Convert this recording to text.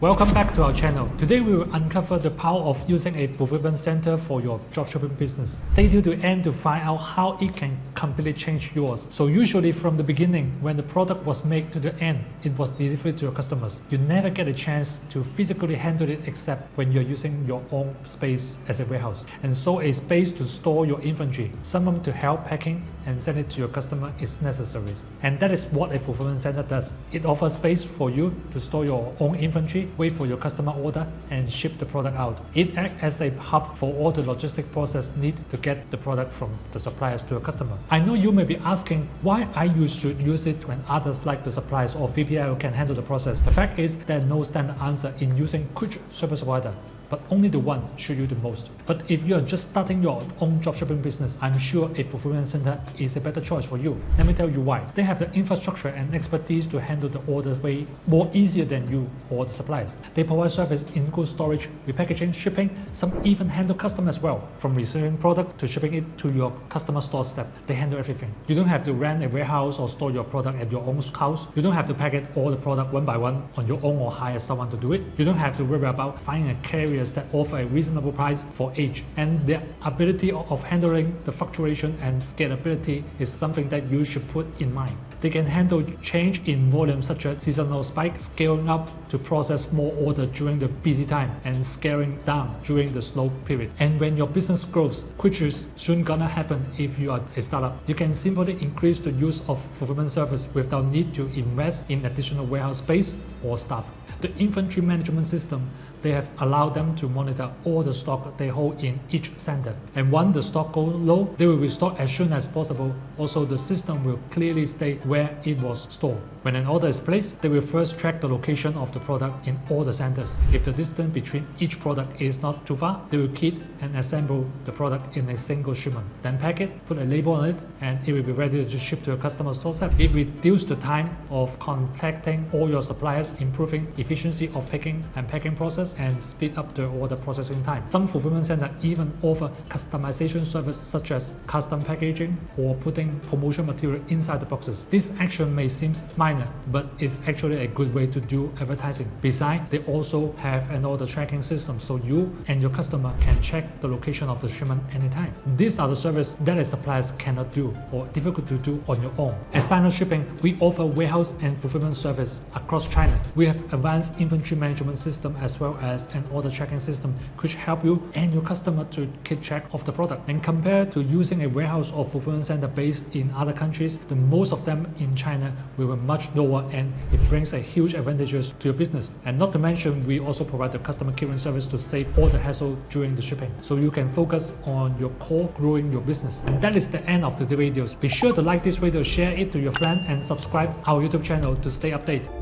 Welcome back to our channel. Today we will uncover the power of using a fulfillment center for your dropshipping business. Stay till the end to find out how it can completely change yours. So usually from the beginning, when the product was made to the end, it was delivered to your customers. You never get a chance to physically handle it except when you're using your own space as a warehouse. And so a space to store your inventory, someone to help packing and send it to your customer is necessary. And that is what a fulfillment center does. It offers space for you to store your own inventory, wait for your customer order, and ship the product out. It acts as a hub for all the logistic process needed to get the product from the suppliers to a customer. I know you may be asking why should use it when others like the suppliers or 3PL can handle the process. The fact is there's no standard answer in using which service provider, but only the one should use the most. But if you're just starting your own dropshipping business, I'm sure a fulfillment center is a better choice for you. Let me tell you why. They have the infrastructure and expertise to handle the orders way more easier than you or the suppliers. They provide service in cold storage, repackaging, shipping, some even handle custom as well. From receiving product to shipping it to your customer's doorstep, they handle everything. You don't have to rent a warehouse or store your product at your own house. You don't have to package all the product one by one on your own or hire someone to do it. You don't have to worry about finding a carrier that offer a reasonable price for each, and the ability of handling the fluctuation and scalability is something that you should put in mind. They can handle change in volume such as seasonal spike, scaling up to process more orders during the busy time and scaling down during the slow period. And when your business grows, which is soon gonna happen if you are a startup, you can simply increase the use of fulfillment service without need to invest in additional warehouse space or staff. The inventory management system, they have allowed them to monitor all the stock they hold in each center. And once the stock goes low, they will restock as soon as possible. Also, the system will clearly state where it was stored. When an order is placed, they will first track the location of the product in all the centers. If the distance between each product is not too far, they will kit and assemble the product in a single shipment. Then pack it, put a label on it, and it will be ready to ship to a customer's doorstep. It reduces the time of contacting all your suppliers, improving efficiency of picking and packing process, and speed up the order processing time. Some fulfillment centers even offer customization service such as custom packaging or putting promotion material inside the boxes. This action may seem minor, but it's actually a good way to do advertising. Besides, they also have an order tracking system so you and your customer can check the location of the shipment anytime. These are the services that a suppliers cannot do or difficult to do on your own. At Sino Shipping, we offer warehouse and fulfillment service across China. We have advanced inventory management system as well as an order tracking system which help you and your customer to keep track of the product. And compared to using a warehouse or fulfillment center based in other countries, the most of them in China will be much lower, and it brings a huge advantages to your business. And not to mention, we also provide the customer clearance service to save all the hassle during the shipping, so you can focus on your core, growing your business. And that is the end of the videos. Be sure to like this video, share it to your friend, and subscribe our YouTube channel to stay updated.